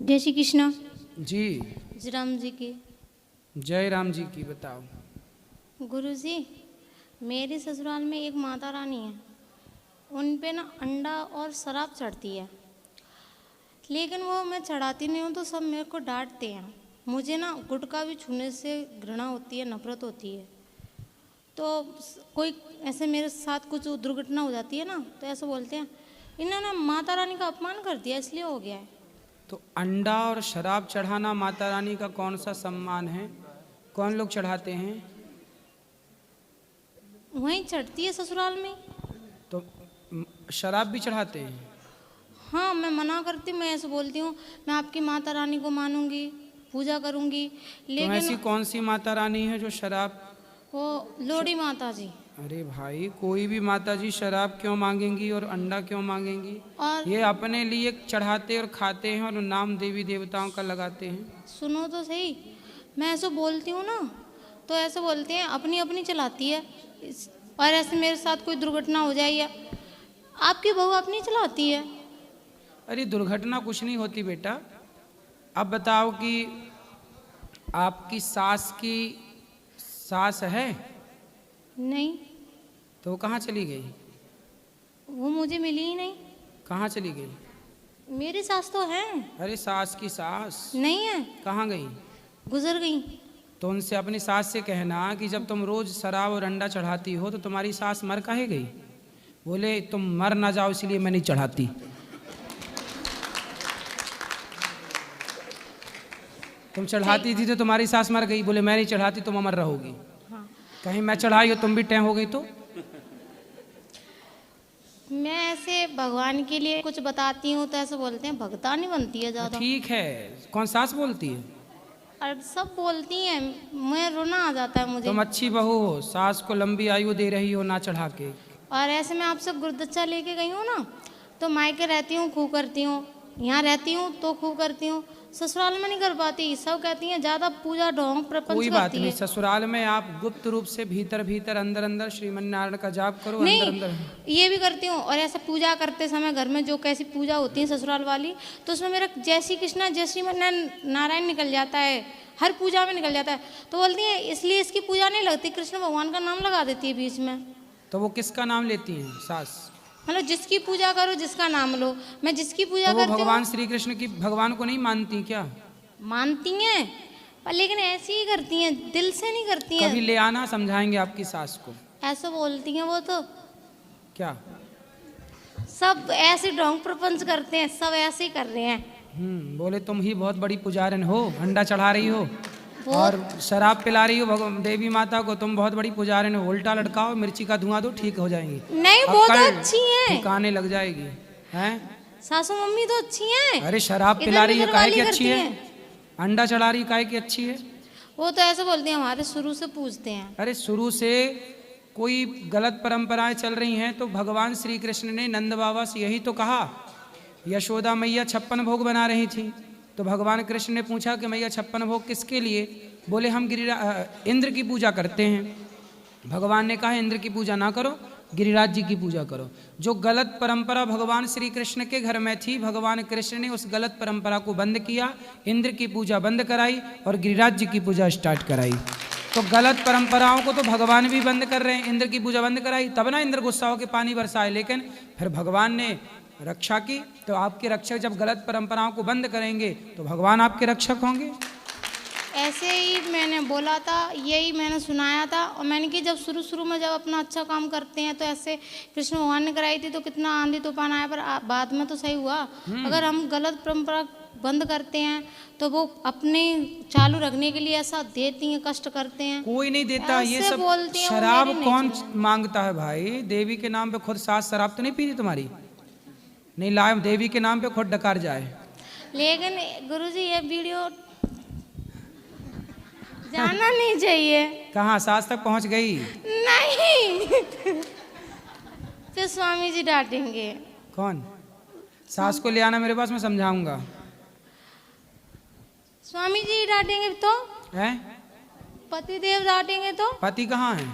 जय श्री कृष्ण। जी जय राम जी की। जय राम जी की। बताओ। गुरु जी, मेरे ससुराल में एक माता रानी है, उन पे ना अंडा और शराब चढ़ती है, लेकिन वो मैं चढ़ाती नहीं हूँ तो सब मेरे को डांटते हैं। मुझे ना गुटखा भी छूने से घृणा होती है, नफरत होती है। तो कोई ऐसे मेरे साथ कुछ दुर्घटना हो जाती है ना, तो ऐसे बोलते हैं इन्होंने माता रानी का अपमान कर दिया इसलिए हो गया है। तो अंडा और शराब चढ़ाना माता रानी का कौन सा सम्मान है? कौन लोग चढ़ाते हैं? वहीं चढ़ती है ससुराल में। तो शराब भी चढ़ाते हैं? हाँ, मैं मना करती हूँ, मैं ऐसे बोलती हूँ मैं आपकी माता रानी को मानूंगी, पूजा करूंगी, तो लेकिन ऐसी कौन सी माता रानी है जो शराब? वो लोड़ी माता जी। अरे भाई, कोई भी माता जी शराब क्यों मांगेंगी और अंडा क्यों मांगेंगी? और ये अपने लिए चढ़ाते और खाते हैं और नाम देवी देवताओं का लगाते हैं। सुनो तो सही, मैं ऐसे बोलती हूँ ना, तो ऐसे बोलते हैं अपनी अपनी चलाती है। और ऐसे मेरे साथ कोई दुर्घटना हो जाए या आपकी बहू अपनी चलाती है। अरे दुर्घटना कुछ नहीं होती बेटा। अब बताओ कि आपकी सास है? नहीं, तो वो कहाँ चली गई? वो मुझे मिली ही नहीं। कहाँ चली गई? मेरी सास तो है। अरे सास की सास नहीं है, कहाँ गई? गुजर गई। तो उनसे अपनी सास से कहना कि जब तुम रोज शराब और अंडा चढ़ाती हो तो तुम्हारी सास मर काहे गई? बोले तुम मर ना जाओ इसलिए मैं नहीं चढ़ाती। तुम चढ़ाती थी तो तुम्हारी सास मर गई, बोले मैं नहीं चढ़ाती तुम अमर रहोगी। हाँ। कहीं मैं चढ़ाई हो तुम भी टैं हो गई तो? मैं ऐसे भगवान के लिए कुछ बताती हूँ तो ऐसे बोलते हैं भगता नहीं बनती है ज़्यादा। ठीक है, कौन सास बोलती है? और सब बोलती हैं, मैं रोना आ जाता है मुझे। तुम अच्छी बहू हो, सास को लंबी आयु दे रही हो ना चढ़ा के। और ऐसे मैं आपसे गुरुदक्षा लेके गई हूँ ना, तो मायके रहती हूँ खूब करती हूँ, यहाँ रहती हूँ तो खूब करती हूँ, ससुराल में नहीं कर पाती। सब कहती हैं ज़्यादा पूजा ढोंग प्रपंच कोई बात करती नहीं, है। ससुराल में आप गुप्त रूप से भीतर भीतर अंदर अंदर श्रीमन नारायण का जाप करो। अंदर नहीं, अंदर ये भी करती हूँ। और ऐसे पूजा करते समय घर में जो कैसी पूजा होती है ससुराल वाली, तो उसमें मेरा जय श्री कृष्णा जय श्रीमन नारायण निकल जाता है, हर पूजा में निकल जाता है। तो बोलती हैं इसलिए इसकी पूजा नहीं लगती, कृष्ण भगवान का नाम लगा देती है बीच में। तो वो किसका नाम लेती हैं सास? मतलब जिसकी पूजा करो जिसका नाम लो, मैं जिसकी पूजा तो वो करती भगवान हूँ। श्री कृष्ण की भगवान को नहीं मानती क्या? मानती हैं पर लेकिन ऐसी ही करती हैं, दिल से नहीं करती कभी हैं। ले आना, समझाएंगे आपकी सास को। ऐसे बोलती हैं वो तो। क्या? सब ऐसे ढोंग प्रपंच करते हैं, सब ऐसे ही कर रहे हैं। बोले तुम ही बहुत बड़ी पुजारन हो, अंडा चढ़ा रही हो वो और शराब पिला रही हो देवी माता को, तुम बहुत बड़ी पुजारन हो। उल्टा लटकाओ, मिर्ची का धुआं दो, ठीक हो जाएंगी। नहीं, वो तो अच्छी हैं, ठिकाने लग जाएगी। हैं? सासू मम्मी तो अच्छी हैं। अरे शराब इधर पिला रही है उधर काहे वाली की अच्छी करती है? हैं। अंडा चढ़ा रही काहे की अच्छी है? वो तो ऐसे बोलते हैं हमारे शुरू से पूछते हैं। अरे शुरू से कोई गलत परंपराएं चल रही हैं तो भगवान श्री कृष्ण ने नंद बाबा से यही तो कहा। यशोदा मैया 56 भोग बना रही थी तो भगवान कृष्ण ने पूछा कि मैया 56 भोग किसके लिए? बोले हम इंद्र की पूजा करते हैं। भगवान ने कहा इंद्र की पूजा ना करो, गिरिराज जी की पूजा करो। जो गलत परंपरा भगवान श्री कृष्ण के घर में थी, भगवान कृष्ण ने उस गलत परंपरा को बंद किया, इंद्र की पूजा बंद कराई और गिरिराज जी की पूजा स्टार्ट कराई। तो गलत परंपराओं को तो भगवान भी बंद कर रहे हैं, इंद्र की पूजा बंद कराई, तब ना इंद्र गुस्सा होकर पानी बरसाए। लेकिन फिर भगवान ने रक्षा की। तो आपके रक्षक जब गलत परंपराओं को बंद करेंगे तो भगवान आपके रक्षक होंगे। ऐसे ही मैंने बोला था, यही मैंने सुनाया था। और मैंने कि जब शुरू में जब अपना अच्छा काम करते हैं तो ऐसे कृष्ण भगवान ने कराई थी तो कितना आंधी तूफान आया, पर बाद में तो सही हुआ। अगर हम गलत परंपरा बंद करते हैं तो वो अपने चालू रखने के लिए ऐसा देती हैं, कष्ट करते हैं। कोई नहीं देता ये ऐसे सब। बोलती हैं, वो शराब मेरी नहीं कौन सुनेंगे। मांगता है भाई? देवी के नाम पे खुद सास शराब तो नहीं पीती तुम्हारी? नहीं लाए देवी के नाम पे खुद डकार जाए। लेकिन गुरुजी ये वीडियो जाना नहीं चाहिए। कहाँ सास तक पहुंच गई? नहीं फिर स्वामी जी डांटेंगे। कौन? सास को ले आना मेरे पास, मैं समझाऊंगा। स्वामी जी डांटेंगे तो? हैं? पति देव डांटेंगे तो? पति कहाँ है?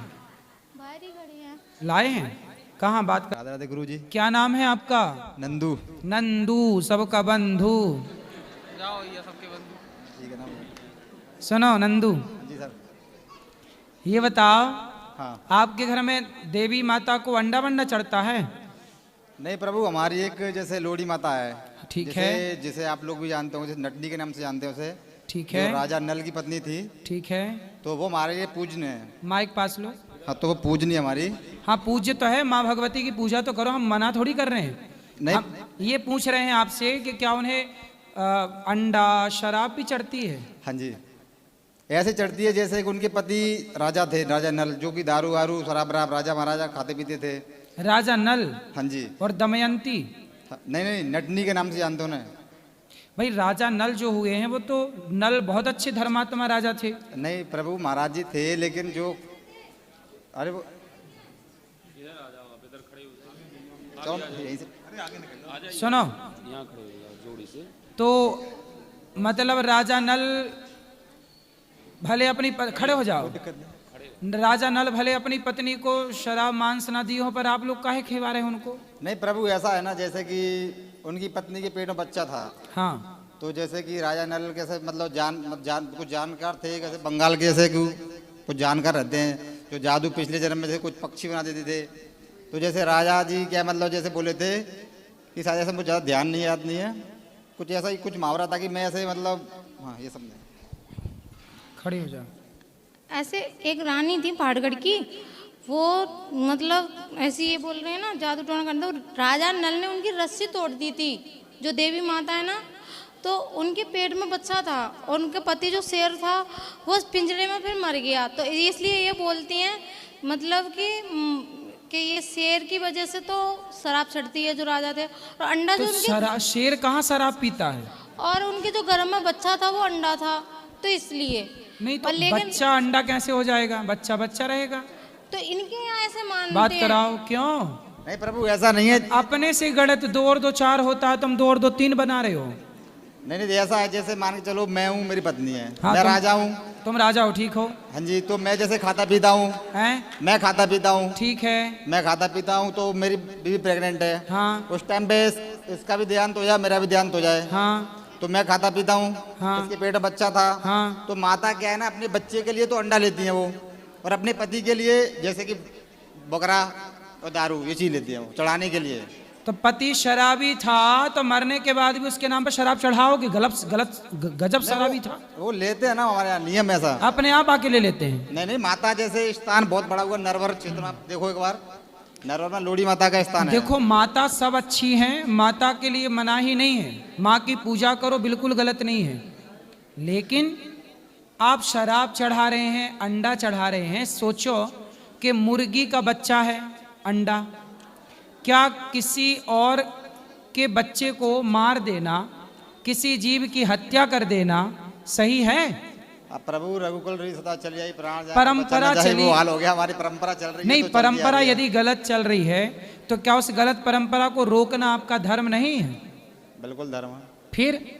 बाहर ही खड़ी है। लाए हैं? कहाँ बात कर? राधे राधे गुरु जी। क्या नाम है आपका? नंदू। नंदू, सबका बंधु। ठीक है ना। सुनो नंदू, जी सर। ये बताओ, हाँ। आपके घर में देवी माता को अंडा वंडा चढ़ता है? नहीं प्रभु, हमारी एक जैसे लोड़ी माता है, ठीक जिसे है। जिसे आप लोग भी जानते हो, जैसे नटनी के नाम से जानते हो उसे। ठीक जो है, राजा नल की पत्नी थी, ठीक है। तो वो हमारे लिए पूजनीय है। माइक पास लो। हाँ, तो वो पूजनीय हमारी। हाँ पूज्य तो है, माँ भगवती की पूजा तो करो, हम मना थोड़ी कर रहे हैं। नहीं। हम ये पूछ रहे हैं आपसे कि क्या उन्हें अंडा शराब भी चढ़ती है? हाँ जी, ऐसे चढ़ती है जैसे कि उनके पति राजा थे, राजा नल, जो कि दारू वारू शराब वराब राजा महाराजा खाते पीते थे। राजा नल हाँ जी। और दमयंती? नहीं नहीं, नटनी के नाम से जानते हो ना। भाई राजा नल जो हुए हैं वो तो नल बहुत अच्छे धर्मात्मा राजा थे। नहीं प्रभु, महाराज जी थे, लेकिन जो अरे वो चलो यहीं से। सुनो, तो मतलब राजा नल भले अपनी खड़े हो जाओ, राजा नल भले अपनी पत्नी को शराब मांस ना दिए हो, पर आप लोग काहे खिला रहे हैं उनको? नहीं प्रभु, ऐसा है ना, जैसे कि उनकी पत्नी के पेट में बच्चा था। हाँ। तो जैसे कि राजा नल कैसे मतलब कुछ जानकार थे, कैसे बंगाल के जैसे कि कुछ जानकार रहते हैं, जो जादू पिछले जन्म में से कुछ पक्षी बना देते थे। तो जैसे राजा जी क्या मतलब जैसे बोले थे कि शायद ऐसा मुझे ज़्यादा ध्यान नहीं याद नहीं है, कुछ ऐसा ही कुछ मुहावरा था कि मैं ऐसे मतलब, हाँ ये समझे। खड़ी हो जाओ। ऐसे एक रानी थी पहाड़गढ़ की, वो मतलब ऐसे ये बोल रहे हैं ना जादू टोना करते, तो राजा नल ने उनकी रस्सी तोड़ दी थी, जो देवी माता है ना, तो उनके पेट में बच्चा था और उनके पति जो शेर था वो पिंजरे में फिर मर गया। तो इसलिए ये बोलती हैं मतलब कि ये शेर की वजह से तो शराब चढ़ती है जो राजा थे, और अंडा तो जो उनके शेर कहाँ शराब पीता है? और उनके जो गर्भ में बच्चा था वो अंडा था, तो इसलिए। नहीं तो लेकिन बच्चा अंडा कैसे हो जाएगा? बच्चा बच्चा रहेगा। तो इनके यहाँ ऐसे मानते बात हैं। कराओ। क्यों? नहीं प्रभु, ऐसा नहीं है। अपने से गणित 2 और 2 4 होता है, तुम 2 और 2 3 बना रहे हो। नहीं नहीं, ऐसा है जैसे मान के चलो मैं हूँ, मेरी पत्नी है, हाँ, मैं राजा हूँ। तुम राजा हो, ठीक हो। हाँ जी, तो मैं जैसे खाता पीता हूँ, हैं? मैं खाता पीता हूँ, ठीक है। मैं खाता पीता हूँ, तो मेरी बीवी प्रेग्नेंट है। हाँ उस टाइम पे इसका भी ध्यान हो जाए, मेरा भी ध्यान हो जाए। हाँ तो मैं खाता पीता हूँ, हाँ। इसके पेट में बच्चा था। हाँ। तो माता क्या है ना, अपने बच्चे के लिए तो अंडा लेती है वो, और अपने पति के लिए जैसे कि बकरा और दारू ये चीज लेती है वो चढ़ाने के लिए। तो पति शराबी था तो मरने के बाद भी उसके नाम पर शराब चढ़ाओगे? गजब शराबी था। वो लेते हैं ना, हमारे यहाँ नियम ऐसा। अपने आप आके ले लेते हैं। नहीं नहीं, माता जैसे स्थान बहुत बड़ा हुआ नरवर क्षेत्र में, आप देखो एक बार, नरवर में लोड़ी माता का स्थान है। देखो माता सब अच्छी हैं, माता के लिए मनाही नहीं है, माँ की पूजा करो, बिल्कुल गलत नहीं है। लेकिन आप शराब चढ़ा रहे हैं, अंडा चढ़ा रहे हैं। सोचो कि मुर्गी का बच्चा है अंडा, क्या किसी और के बच्चे को मार देना, किसी जीव की हत्या कर देना सही है? अब प्रभु रघुकुल री सदा चली आई, प्राण जाए परंपरा बचन न जाए, चली। वो हाल हो गया, हमारी परंपरा चल रही है। नहीं, तो चलती आ परंपरा रही है। यदि गलत चल रही है तो क्या उस गलत परंपरा को रोकना आपका धर्म नहीं है? बिल्कुल धर्म है। फिर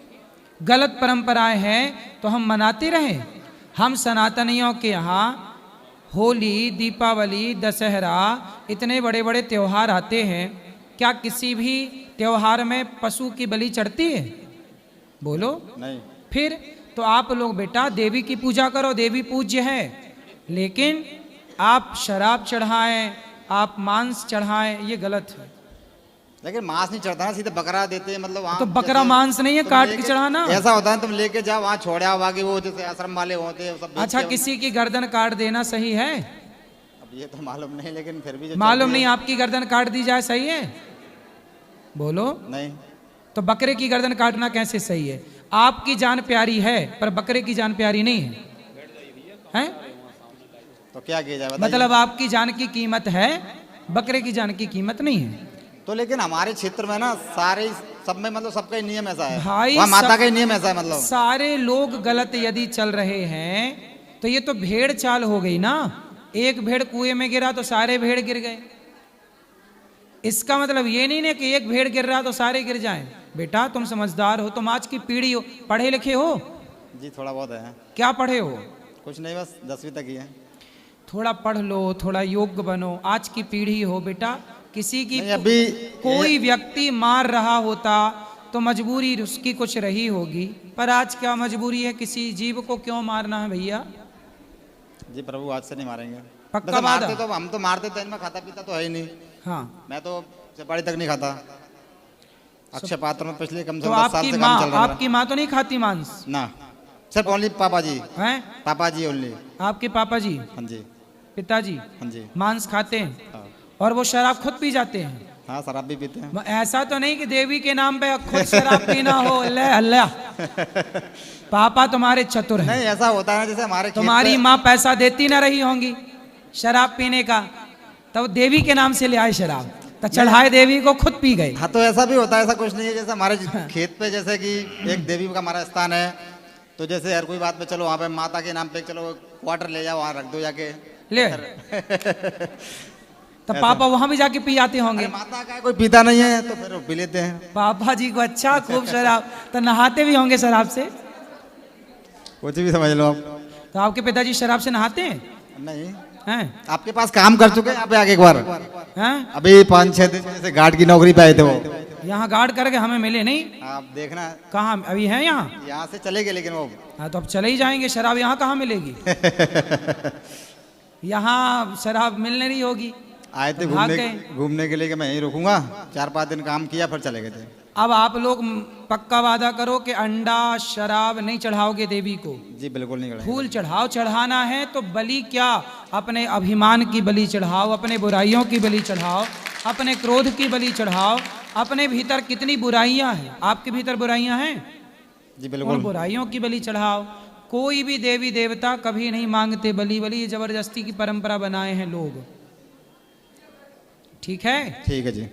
गलत परंपराएं हैं तो हम मनाते रहें? हम सनातनियों के यहाँ होली, दीपावली, दशहरा, इतने बड़े बड़े त्योहार आते हैं, क्या किसी भी त्योहार में पशु की बलि चढ़ती है? बोलो। नहीं। फिर तो आप लोग बेटा देवी की पूजा करो, देवी पूज्य है, लेकिन आप शराब चढ़ाएं, आप मांस चढ़ाएं, ये गलत है। लेकिन मांस नहीं चढ़ता ना, सीधे बकरा देते हैं, मतलब वहाँ तो बकरा जैसे मांस नहीं है, तुम काट लेके- के चढ़ाना। ऐसा होता है, तुम लेके जाओ वहाँ छोड़ा बाकी वो जैसे आश्रम वाले होते हैं, वो सब बेचते अच्छा, हैं। किसी की गर्दन काट देना सही है? अब ये तो मालूम नहीं, लेकिन फिर भी जो मालूम चलती नहीं, है- आपकी गर्दन काट दी जाए सही है? बोलो। नहीं। तो बकरे की गर्दन काटना कैसे सही है? आपकी जान प्यारी है पर बकरे की जान प्यारी नहीं है, हैं? तो क्या किया जाए बताइए? मतलब आपकी जान की कीमत है, बकरे की जान की कीमत नहीं है। तो लेकिन हमारे क्षेत्र में ना सारे सब में मतलब सबका ही नियम ऐसा है, भाई वहाँ माता सब- का ही नियम ऐसा है, मतलब सारे लोग गलत यदि चल रहे हैं तो ये तो भेड़ चाल हो गई ना। एक भेड़ कुएं में गिरा तो सारे भेड़ गिर गए। इसका मतलब ये नहीं ना कि एक भेड़ गिर रहा तो सारे गिर जाएं। बेटा तुम समझदार हो, तुम आज की पीढ़ी हो, पढ़े लिखे हो? जी थोड़ा बहुत है। क्या पढ़े हो? कुछ नहीं, बस 10वीं तक ही है। थोड़ा पढ़ लो, थोड़ा योग्य बनो। आज की पीढ़ी हो बेटा, किसी की नहीं, अभी कोई व्यक्ति मार रहा होता तो मजबूरी उसकी कुछ रही होगी, पर आज क्या मजबूरी है, किसी जीव को क्यों मारना है भैया? जी प्रभु आज से नहीं मारेंगे। पक्का वैसे वादा? मारते तो हम तो मारते थे, मैं खाता पीता तो है ही नहीं। हाँ, मैं तो चपाड़ी तक नहीं खाता। अक्षय पात्र में पिछले कम से तो कम 10 साल आपकी से माँ, काम चल रहा है आपकी माँ तो नहीं खाती मांस? ना, सिर्फ ओनली पापा जी। हैं? पापा जी ओनली। आपके पापा जी, हाँ जी, पिताजी हाँ जी। मांस खाते हैं हाँ, और वो शराब खुद पी जाते हैं? हाँ शराब भी पीते हैं। ऐसा तो नहीं कि देवी के नाम पे खुद शराब पीना हो। अल्लाह अल्लाह, पापा तुम्हारे चतुर हैं। नहीं ऐसा होता है ना, जैसे हमारे खेत तुम्हारी पे- माँ पैसा देती ना रही होंगी शराब पीने का, तब देवी के नाम से ले आए शराब, तो चढ़ाए देवी को, खुद पी गए। हाँ तो ऐसा भी होता है, ऐसा कुछ नहीं है। जैसे हमारे खेत पे जैसे कि एक देवी का हमारा स्थान है, तो जैसे हर कोई बात पे चलो वहाँ पे माता के नाम पे चलो क्वार्टर ले जाओ, वहाँ रख दो जाके। ले तो पापा वहां भी जाके पी आते होंगे। अरे माता का कोई पीता नहीं है तो फिर वो पी लेते हैं। पापा जी को अच्छा खूब शराब, तो नहाते भी होंगे शराब से? कुछ भी समझ लो आप। तो आपके पिताजी शराब से नहाते हैं? नहीं, हैं? आपके पास काम कर चुके हैं यहाँ पे आगे एक बार। हैं? अभी 5-6 दिन जैसे गार्ड की नौकरी पे आए थे वो। यहाँ गार्ड करके हमें मिले नहीं। आप देखना, कहाँ अभी है यहाँ? यहाँ से चले गए लेकिन वो। हाँ तो अब चले ही जाएंगे, शराब यहाँ कहाँ मिलेगी? यहाँ शराब मिलने नहीं होगी। आए थे तो भाग घूमने के लिए कि मैं यहीं रुकूंगा, 4-5 दिन काम किया फिर चले गए थे। अब आप लोग पक्का वादा करो कि अंडा शराब नहीं चढ़ाओगे देवी को? जी बिल्कुल नहीं करेंगे। फूल चढ़ाओ, चढ़ाना है तो बलि क्या, अपने अभिमान की बलि चढ़ाओ, अपने बुराइयों की बलि चढ़ाओ, अपने क्रोध की बलि चढ़ाओ। अपने भीतर कितनी बुराइयां हैं, आपके भीतर बुराइयां हैं, जी उन बिल्कुल। बुराइयों की बलि चढ़ाओ। कोई भी देवी देवता कभी नहीं मांगते बलि, बलि जबरदस्ती की परंपरा बनाए हैं लोग। ठीक है? ठीक है जी।